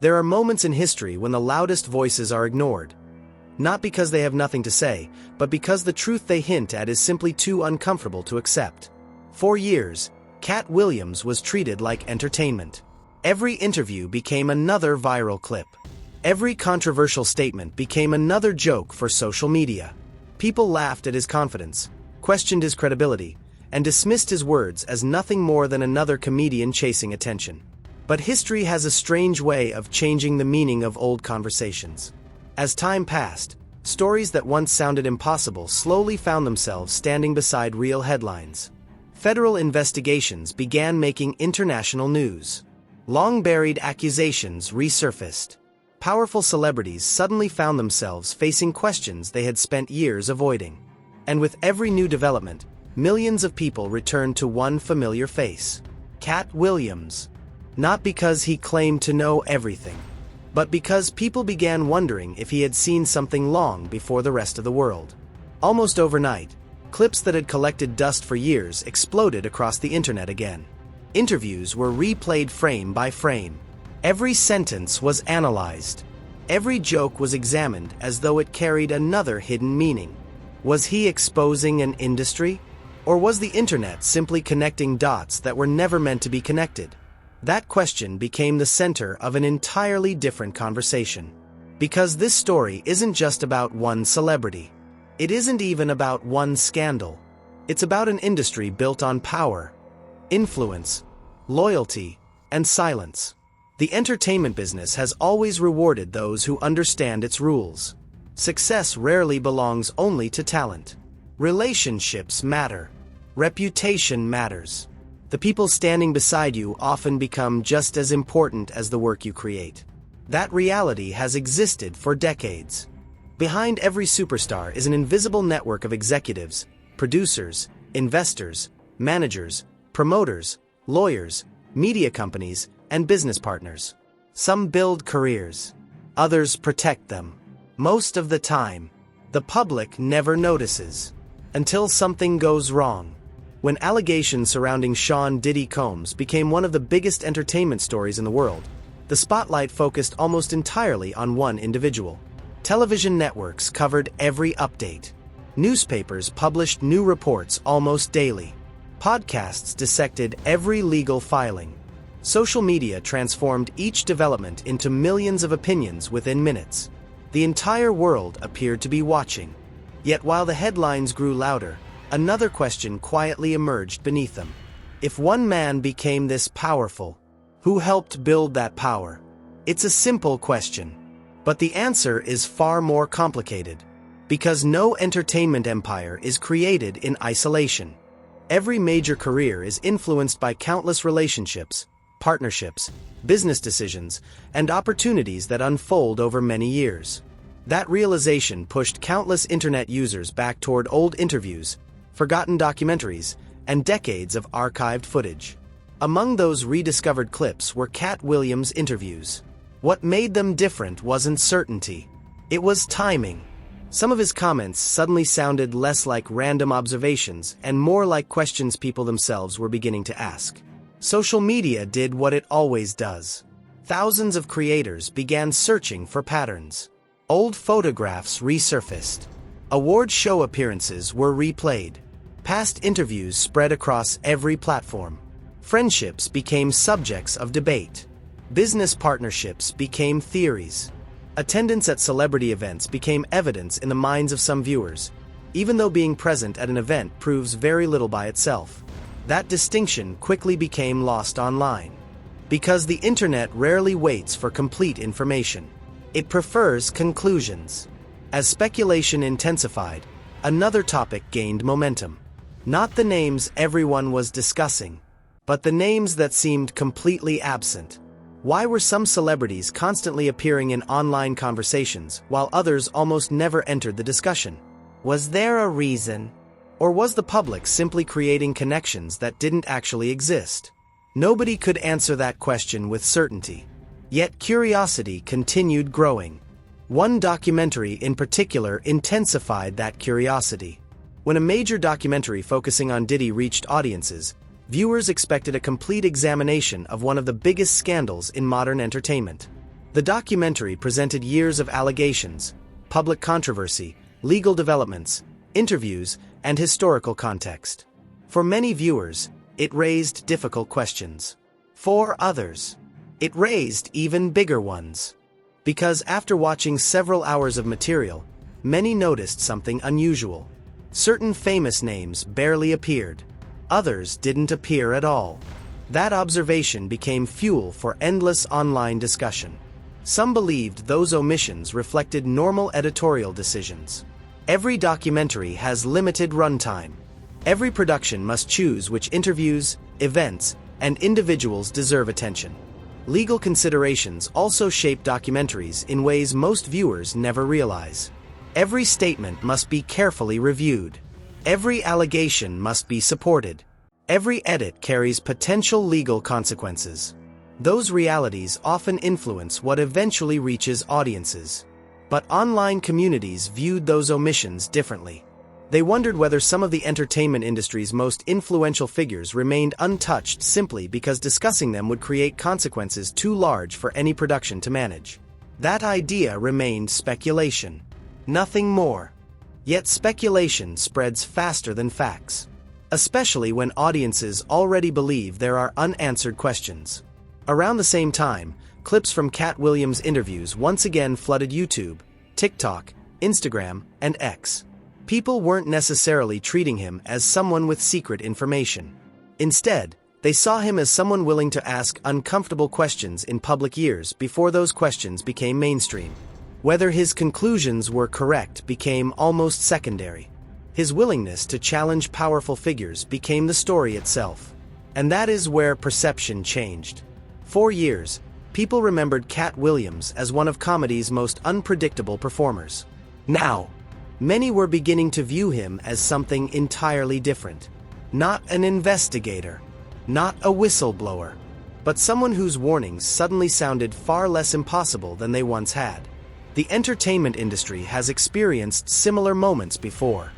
There are moments in history when the loudest voices are ignored. Not because they have nothing to say, but because the truth they hint at is simply too uncomfortable to accept. For years, Katt Williams was treated like entertainment. Every interview became another viral clip. Every controversial statement became another joke for social media. People laughed at his confidence, questioned his credibility, and dismissed his words as nothing more than another comedian chasing attention. But history has a strange way of changing the meaning of old conversations. As time passed, stories that once sounded impossible slowly found themselves standing beside real headlines. Federal investigations began making international news. Long-buried accusations resurfaced. Powerful celebrities suddenly found themselves facing questions they had spent years avoiding. And with every new development, millions of people returned to one familiar face: Katt Williams. Not because he claimed to know everything, but because people began wondering if he had seen something long before the rest of the world. Almost overnight, clips that had collected dust for years exploded across the internet again. Interviews were replayed frame by frame. Every sentence was analyzed. Every joke was examined as though it carried another hidden meaning. Was he exposing an industry? Or was the internet simply connecting dots that were never meant to be connected? That question became the center of an entirely different conversation. Because this story isn't just about one celebrity. It isn't even about one scandal. It's about an industry built on power, influence, loyalty, and silence. The entertainment business has always rewarded those who understand its rules. Success rarely belongs only to talent. Relationships matter. Reputation matters. The people standing beside you often become just as important as the work you create. That reality has existed for decades. Behind every superstar is an invisible network of executives, producers, investors, managers, promoters, lawyers, media companies, and business partners. Some build careers. Others protect them. Most of the time, the public never notices. Until something goes wrong. When allegations surrounding Diddy Combs became one of the biggest entertainment stories in the world, the spotlight focused almost entirely on one individual. Television networks covered every update. Newspapers published new reports almost daily. Podcasts dissected every legal filing. Social media transformed each development into millions of opinions within minutes. The entire world appeared to be watching. Yet while the headlines grew louder, another question quietly emerged beneath them. If one man became this powerful, who helped build that power? It's a simple question. But the answer is far more complicated. Because no entertainment empire is created in isolation. Every major career is influenced by countless relationships, partnerships, business decisions, and opportunities that unfold over many years. That realization pushed countless internet users back toward old interviews, forgotten documentaries, and decades of archived footage. Among those rediscovered clips were Katt Williams' interviews. What made them different wasn't certainty. It was timing. Some of his comments suddenly sounded less like random observations and more like questions people themselves were beginning to ask. Social media did what it always does. Thousands of creators began searching for patterns. Old photographs resurfaced. Award show appearances were replayed. Past interviews spread across every platform. Friendships became subjects of debate. Business partnerships became theories. Attendance at celebrity events became evidence in the minds of some viewers, even though being present at an event proves very little by itself. That distinction quickly became lost online. Because the internet rarely waits for complete information. It prefers conclusions. As speculation intensified, another topic gained momentum. Not the names everyone was discussing, but the names that seemed completely absent. Why were some celebrities constantly appearing in online conversations while others almost never entered the discussion? Was there a reason? Or was the public simply creating connections that didn't actually exist? Nobody could answer that question with certainty. Yet curiosity continued growing. One documentary in particular intensified that curiosity. When a major documentary focusing on Diddy reached audiences, viewers expected a complete examination of one of the biggest scandals in modern entertainment. The documentary presented years of allegations, public controversy, legal developments, interviews, and historical context. For many viewers, it raised difficult questions. For others, it raised even bigger ones. Because after watching several hours of material, many noticed something unusual. Certain famous names barely appeared. Others didn't appear at all. That observation became fuel for endless online discussion. Some believed those omissions reflected normal editorial decisions. Every documentary has limited runtime. Every production must choose which interviews, events, and individuals deserve attention. Legal considerations also shape documentaries in ways most viewers never realize. Every statement must be carefully reviewed. Every allegation must be supported. Every edit carries potential legal consequences. Those realities often influence what eventually reaches audiences. But online communities viewed those omissions differently. They wondered whether some of the entertainment industry's most influential figures remained untouched simply because discussing them would create consequences too large for any production to manage. That idea remained speculation. Nothing more. Yet speculation spreads faster than facts. Especially when audiences already believe there are unanswered questions. Around the same time, clips from Katt Williams' interviews once again flooded YouTube, TikTok, Instagram, and X. People weren't necessarily treating him as someone with secret information. Instead, they saw him as someone willing to ask uncomfortable questions in public years before those questions became mainstream. Whether his conclusions were correct became almost secondary. His willingness to challenge powerful figures became the story itself. And that is where perception changed. For years, people remembered Katt Williams as one of comedy's most unpredictable performers. Now, many were beginning to view him as something entirely different. Not an investigator, not a whistleblower, but someone whose warnings suddenly sounded far less impossible than they once had. The entertainment industry has experienced similar moments before.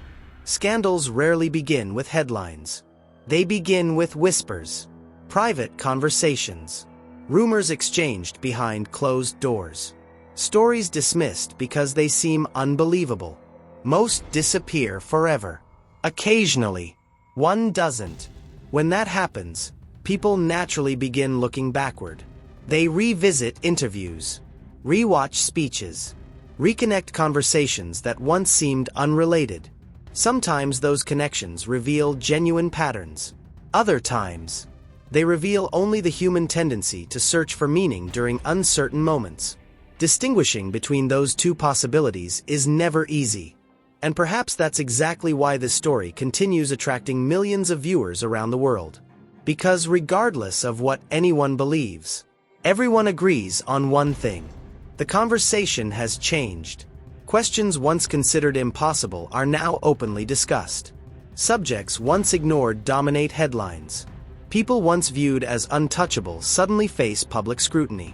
Scandals rarely begin with headlines. They begin with whispers, private conversations, rumors exchanged behind closed doors, stories dismissed because they seem unbelievable. Most disappear forever. Occasionally, one doesn't. When that happens, people naturally begin looking backward. They revisit interviews, rewatch speeches, reconnect conversations that once seemed unrelated. Sometimes those connections reveal genuine patterns. Other times, they reveal only the human tendency to search for meaning during uncertain moments. Distinguishing between those two possibilities is never easy. And perhaps that's exactly why this story continues attracting millions of viewers around the world. Because regardless of what anyone believes, everyone agrees on one thing. The conversation has changed. Questions once considered impossible are now openly discussed. Subjects once ignored dominate headlines. People once viewed as untouchable suddenly face public scrutiny.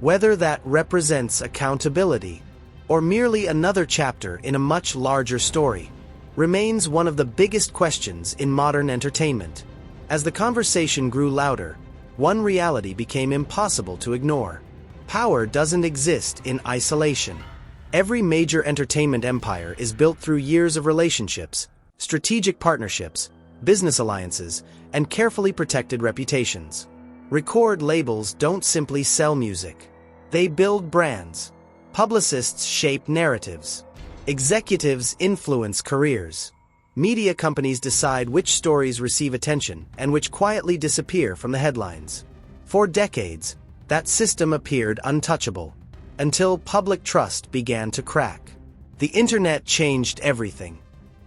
Whether that represents accountability or merely another chapter in a much larger story, remains one of the biggest questions in modern entertainment. As the conversation grew louder, one reality became impossible to ignore. Power doesn't exist in isolation. Every major entertainment empire is built through years of relationships, strategic partnerships, business alliances, and carefully protected reputations. Record labels don't simply sell music. They build brands. Publicists shape narratives. Executives influence careers. Media companies decide which stories receive attention and which quietly disappear from the headlines. For decades, that system appeared untouchable, until public trust began to crack. The internet changed everything.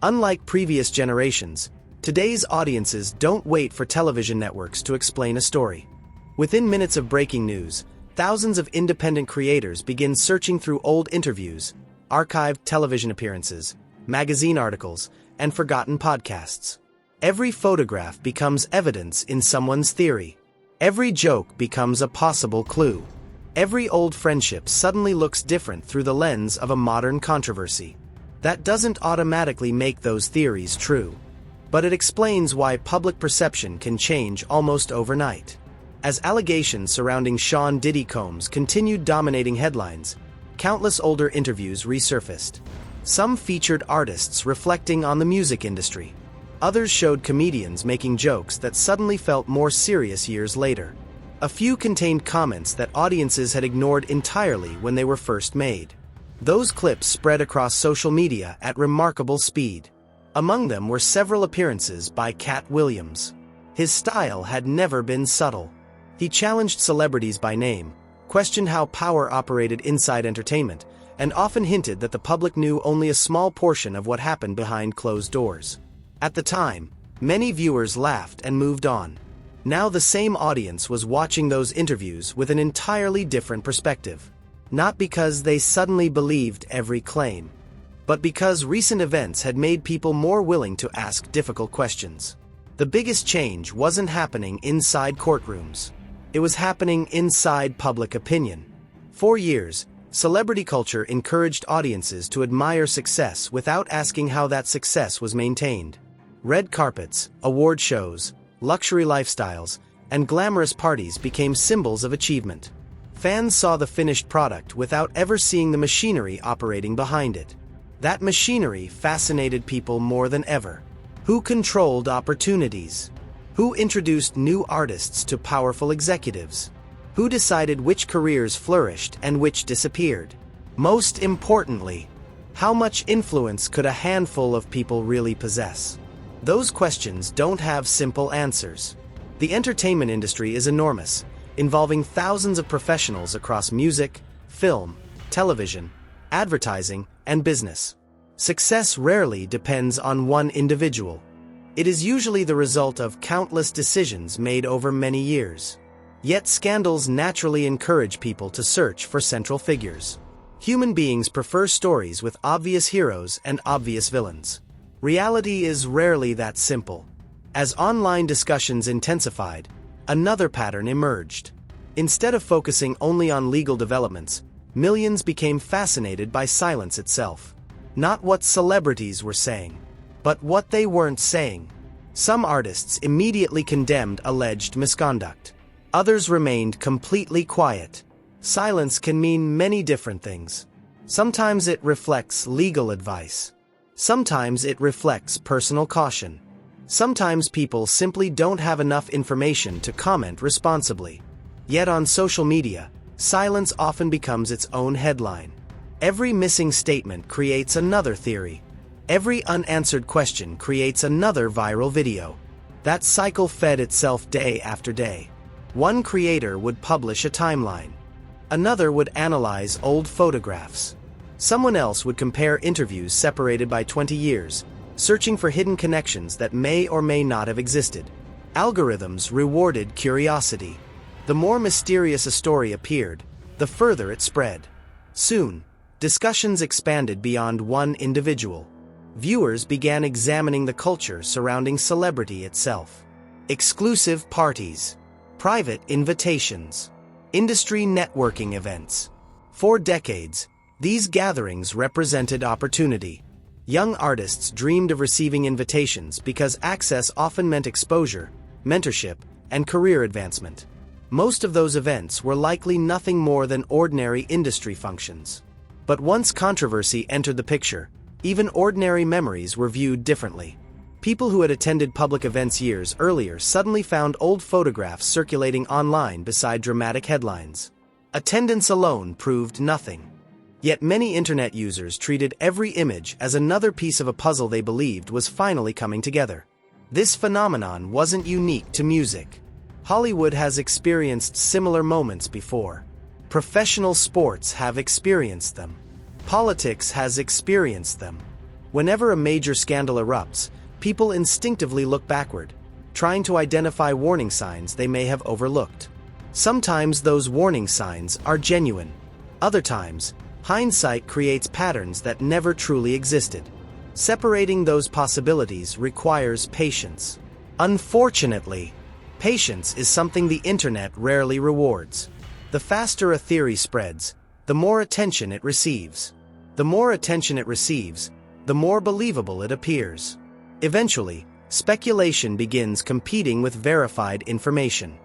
Unlike previous generations, today's audiences don't wait for television networks to explain a story. Within minutes of breaking news, thousands of independent creators begin searching through old interviews, archived television appearances, magazine articles, and forgotten podcasts. Every photograph becomes evidence in someone's theory. Every joke becomes a possible clue. Every old friendship suddenly looks different through the lens of a modern controversy. That doesn't automatically make those theories true, but it explains why public perception can change almost overnight. As allegations surrounding Diddy Combs continued dominating headlines, countless older interviews resurfaced. Some featured artists reflecting on the music industry. Others showed comedians making jokes that suddenly felt more serious years later. A few contained comments that audiences had ignored entirely when they were first made. Those clips spread across social media at remarkable speed. Among them were several appearances by Katt Williams. His style had never been subtle. He challenged celebrities by name, questioned how power operated inside entertainment, and often hinted that the public knew only a small portion of what happened behind closed doors. At the time, many viewers laughed and moved on. Now the same audience was watching those interviews with an entirely different perspective. Not because they suddenly believed every claim, but because recent events had made people more willing to ask difficult questions. The biggest change wasn't happening inside courtrooms. It was happening inside public opinion. For years, celebrity culture encouraged audiences to admire success without asking how that success was maintained. Red carpets, award shows, luxury lifestyles, and glamorous parties became symbols of achievement. Fans saw the finished product without ever seeing the machinery operating behind it. That machinery fascinated people more than ever. Who controlled opportunities? Who introduced new artists to powerful executives? Who decided which careers flourished and which disappeared? Most importantly, how much influence could a handful of people really possess? Those questions don't have simple answers. The entertainment industry is enormous, involving thousands of professionals across music, film, television, advertising, and business. Success rarely depends on one individual. It is usually the result of countless decisions made over many years. Yet scandals naturally encourage people to search for central figures. Human beings prefer stories with obvious heroes and obvious villains. Reality is rarely that simple. As online discussions intensified, another pattern emerged. Instead of focusing only on legal developments, millions became fascinated by silence itself. Not what celebrities were saying, but what they weren't saying. Some artists immediately condemned alleged misconduct. Others remained completely quiet. Silence can mean many different things. Sometimes it reflects legal advice. Sometimes it reflects personal caution. Sometimes people simply don't have enough information to comment responsibly. Yet on social media, silence often becomes its own headline. Every missing statement creates another theory. Every unanswered question creates another viral video. That cycle fed itself day after day. One creator would publish a timeline. Another would analyze old photographs. Someone else would compare interviews separated by 20 years, searching for hidden connections that may or may not have existed. Algorithms rewarded curiosity. The more mysterious a story appeared, the further it spread. Soon, discussions expanded beyond one individual. Viewers began examining the culture surrounding celebrity itself. Exclusive parties, private invitations, industry networking events. For decades, these gatherings represented opportunity. Young artists dreamed of receiving invitations because access often meant exposure, mentorship, and career advancement. Most of those events were likely nothing more than ordinary industry functions. But once controversy entered the picture, even ordinary memories were viewed differently. People who had attended public events years earlier suddenly found old photographs circulating online beside dramatic headlines. Attendance alone proved nothing. Yet many internet users treated every image as another piece of a puzzle they believed was finally coming together. This phenomenon wasn't unique to music. Hollywood has experienced similar moments before. Professional sports have experienced them. Politics has experienced them. Whenever a major scandal erupts, people instinctively look backward, trying to identify warning signs they may have overlooked. Sometimes those warning signs are genuine. Other times, hindsight creates patterns that never truly existed. Separating those possibilities requires patience. Unfortunately, patience is something the internet rarely rewards. The faster a theory spreads, the more attention it receives. The more attention it receives, the more believable it appears. Eventually, speculation begins competing with verified information.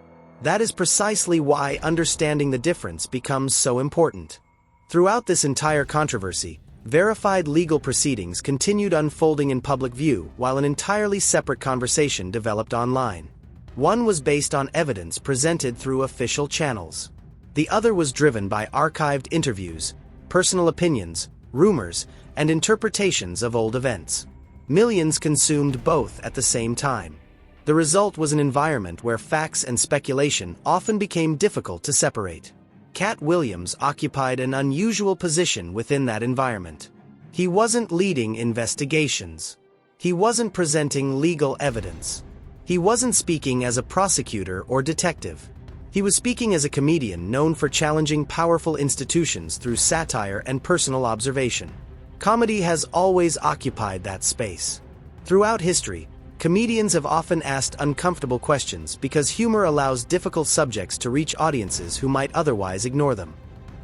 That is precisely why understanding the difference becomes so important. Throughout this entire controversy, verified legal proceedings continued unfolding in public view while an entirely separate conversation developed online. One was based on evidence presented through official channels. The other was driven by archived interviews, personal opinions, rumors, and interpretations of old events. Millions consumed both at the same time. The result was an environment where facts and speculation often became difficult to separate. Katt Williams occupied an unusual position within that environment. He wasn't leading investigations. He wasn't presenting legal evidence. He wasn't speaking as a prosecutor or detective. He was speaking as a comedian known for challenging powerful institutions through satire and personal observation. Comedy has always occupied that space. Throughout history, comedians have often asked uncomfortable questions because humor allows difficult subjects to reach audiences who might otherwise ignore them.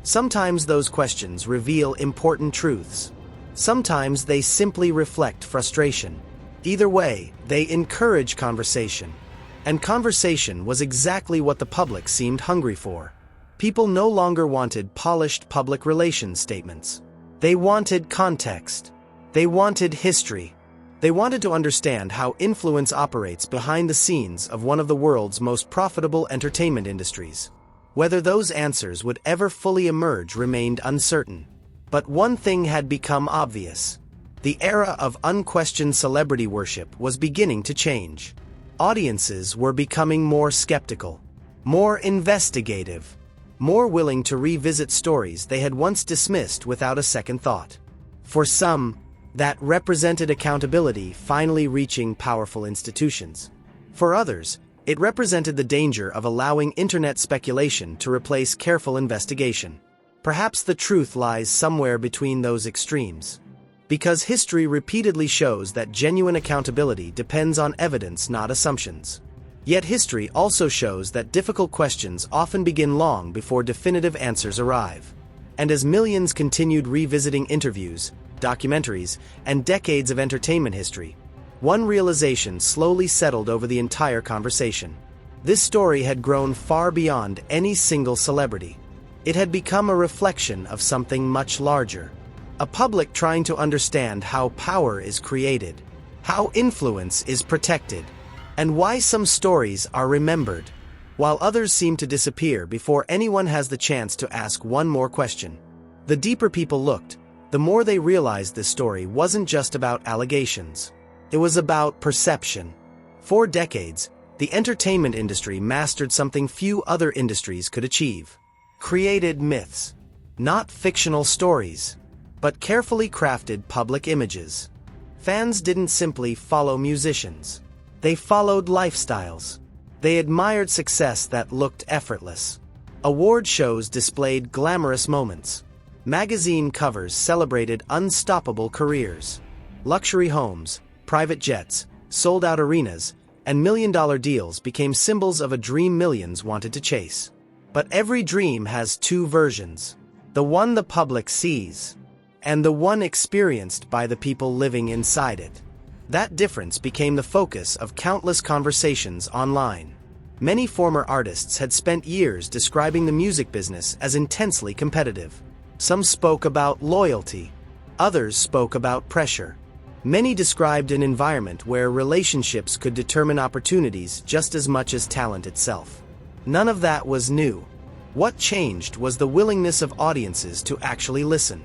Sometimes those questions reveal important truths. Sometimes they simply reflect frustration. Either way, they encourage conversation. And conversation was exactly what the public seemed hungry for. People no longer wanted polished public relations statements. They wanted context. They wanted history. They wanted to understand how influence operates behind the scenes of one of the world's most profitable entertainment industries. Whether those answers would ever fully emerge remained uncertain. But one thing had become obvious. The era of unquestioned celebrity worship was beginning to change. Audiences were becoming more skeptical, more investigative, more willing to revisit stories they had once dismissed without a second thought. For some, that represented accountability finally reaching powerful institutions. For others, it represented the danger of allowing internet speculation to replace careful investigation. Perhaps the truth lies somewhere between those extremes. Because history repeatedly shows that genuine accountability depends on evidence, not assumptions. Yet history also shows that difficult questions often begin long before definitive answers arrive. And as millions continued revisiting interviews, documentaries, and decades of entertainment history, one realization slowly settled over the entire conversation. This story had grown far beyond any single celebrity. It had become a reflection of something much larger. A public trying to understand how power is created, how influence is protected, and why some stories are remembered, while others seem to disappear before anyone has the chance to ask one more question. The deeper people looked, the more they realized this story wasn't just about allegations. It was about perception. For decades, the entertainment industry mastered something few other industries could achieve. Created myths. Not fictional stories, but carefully crafted public images. Fans didn't simply follow musicians. They followed lifestyles. They admired success that looked effortless. Award shows displayed glamorous moments. Magazine covers celebrated unstoppable careers. Luxury homes, private jets, sold-out arenas, and million-dollar deals became symbols of a dream millions wanted to chase. But every dream has two versions. The one the public sees, and the one experienced by the people living inside it. That difference became the focus of countless conversations online. Many former artists had spent years describing the music business as intensely competitive. Some spoke about loyalty. Others spoke about pressure. Many described an environment where relationships could determine opportunities just as much as talent itself. None of that was new. What changed was the willingness of audiences to actually listen.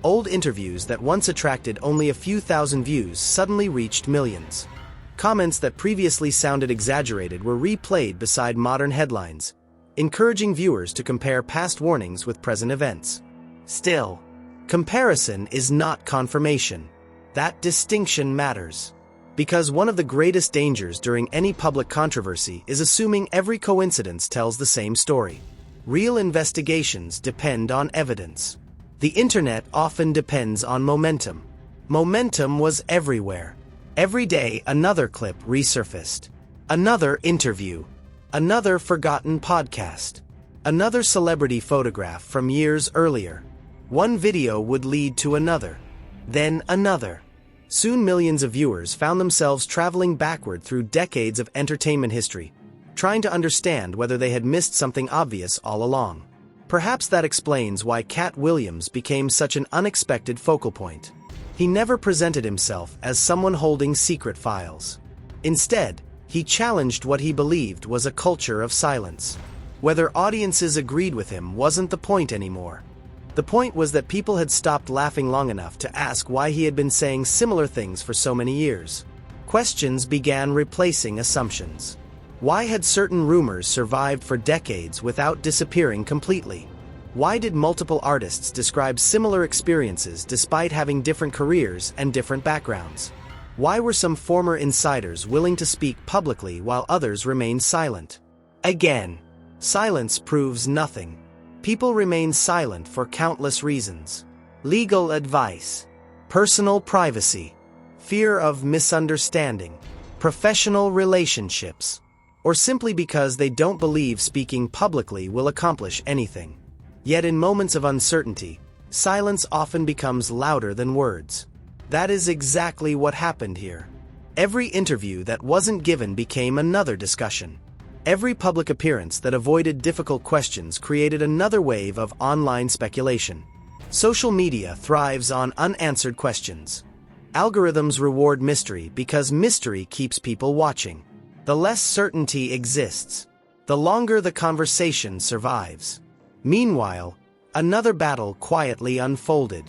Old interviews that once attracted only a few thousand views suddenly reached millions. Comments that previously sounded exaggerated were replayed beside modern headlines, encouraging viewers to compare past warnings with present events. Still, comparison is not confirmation. That distinction matters. Because one of the greatest dangers during any public controversy is assuming every coincidence tells the same story. Real investigations depend on evidence. The internet often depends on momentum. Momentum was everywhere. Every day another clip resurfaced. Another interview. Another forgotten podcast. Another celebrity photograph from years earlier. One video would lead to another. Then another. Soon millions of viewers found themselves traveling backward through decades of entertainment history, trying to understand whether they had missed something obvious all along. Perhaps that explains why Katt Williams became such an unexpected focal point. He never presented himself as someone holding secret files. Instead, he challenged what he believed was a culture of silence. Whether audiences agreed with him wasn't the point anymore. The point was that people had stopped laughing long enough to ask why he had been saying similar things for so many years. Questions began replacing assumptions. Why had certain rumors survived for decades without disappearing completely? Why did multiple artists describe similar experiences despite having different careers and different backgrounds? Why were some former insiders willing to speak publicly while others remained silent? Again, silence proves nothing. People remain silent for countless reasons. Legal advice, personal privacy, fear of misunderstanding, professional relationships, or simply because they don't believe speaking publicly will accomplish anything. Yet in moments of uncertainty, silence often becomes louder than words. That is exactly what happened here. Every interview that wasn't given became another discussion. Every public appearance that avoided difficult questions created another wave of online speculation. Social media thrives on unanswered questions. Algorithms reward mystery because mystery keeps people watching. The less certainty exists, the longer the conversation survives. Meanwhile, another battle quietly unfolded.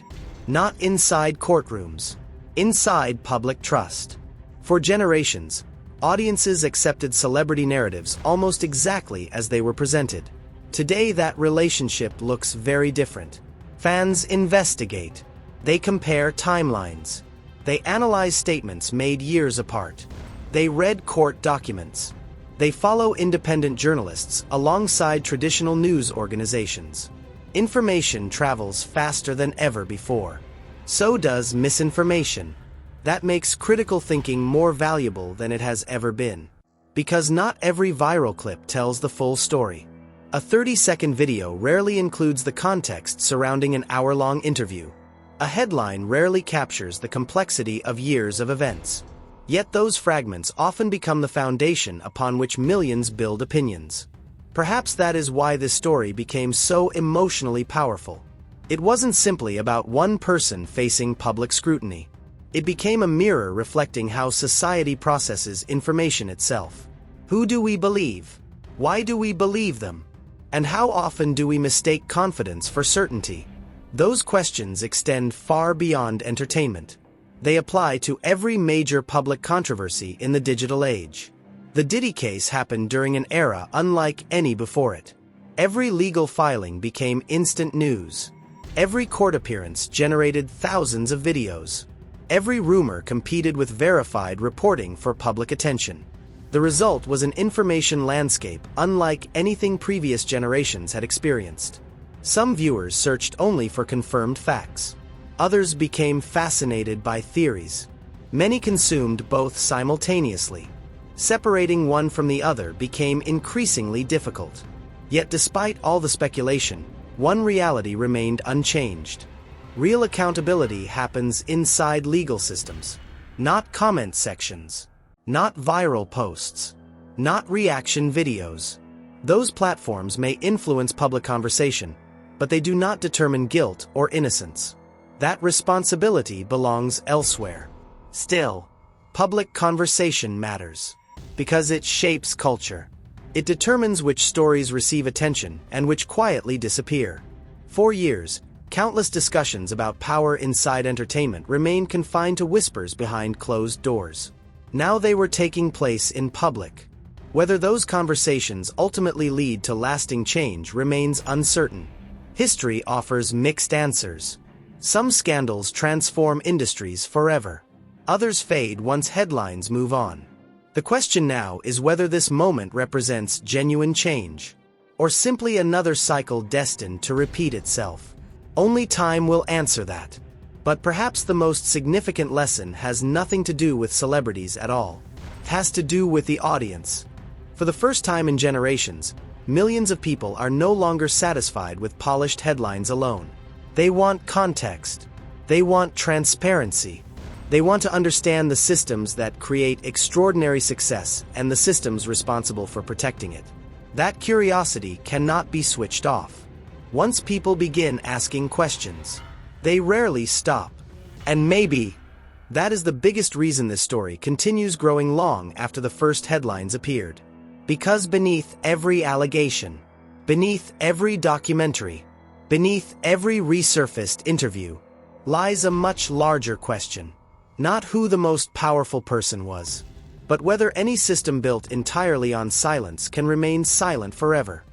Not inside courtrooms, inside public trust. For generations, audiences accepted celebrity narratives almost exactly as they were presented. Today that relationship looks very different. Fans investigate. They compare timelines. They analyze statements made years apart. They read court documents. They follow independent journalists alongside traditional news organizations. Information travels faster than ever before. So does misinformation. That makes critical thinking more valuable than it has ever been. Because not every viral clip tells the full story. A 30-second video rarely includes the context surrounding an hour-long interview. A headline rarely captures the complexity of years of events. Yet those fragments often become the foundation upon which millions build opinions. Perhaps that is why this story became so emotionally powerful. It wasn't simply about one person facing public scrutiny. It became a mirror reflecting how society processes information itself. Who do we believe? Why do we believe them? And how often do we mistake confidence for certainty? Those questions extend far beyond entertainment. They apply to every major public controversy in the digital age. The Diddy case happened during an era unlike any before it. Every legal filing became instant news. Every court appearance generated thousands of videos. Every rumor competed with verified reporting for public attention. The result was an information landscape unlike anything previous generations had experienced. Some viewers searched only for confirmed facts. Others became fascinated by theories. Many consumed both simultaneously. Separating one from the other became increasingly difficult. Yet despite all the speculation, one reality remained unchanged. Real accountability happens inside legal systems. Not comment sections. Not viral posts. Not reaction videos. Those platforms may influence public conversation, but they do not determine guilt or innocence. That responsibility belongs elsewhere. Still, public conversation matters. Because it shapes culture. It determines which stories receive attention and which quietly disappear. For years, countless discussions about power inside entertainment remained confined to whispers behind closed doors. Now they were taking place in public. Whether those conversations ultimately lead to lasting change remains uncertain. History offers mixed answers. Some scandals transform industries forever. Others fade once headlines move on. The question now is whether this moment represents genuine change, or simply another cycle destined to repeat itself. Only time will answer that. But perhaps the most significant lesson has nothing to do with celebrities at all. It has to do with the audience. For the first time in generations, millions of people are no longer satisfied with polished headlines alone. They want context. They want transparency. They want to understand the systems that create extraordinary success and the systems responsible for protecting it. That curiosity cannot be switched off. Once people begin asking questions, they rarely stop. And maybe that is the biggest reason this story continues growing long after the first headlines appeared. Because beneath every allegation, beneath every documentary, beneath every resurfaced interview, lies a much larger question. Not who the most powerful person was, but whether any system built entirely on silence can remain silent forever.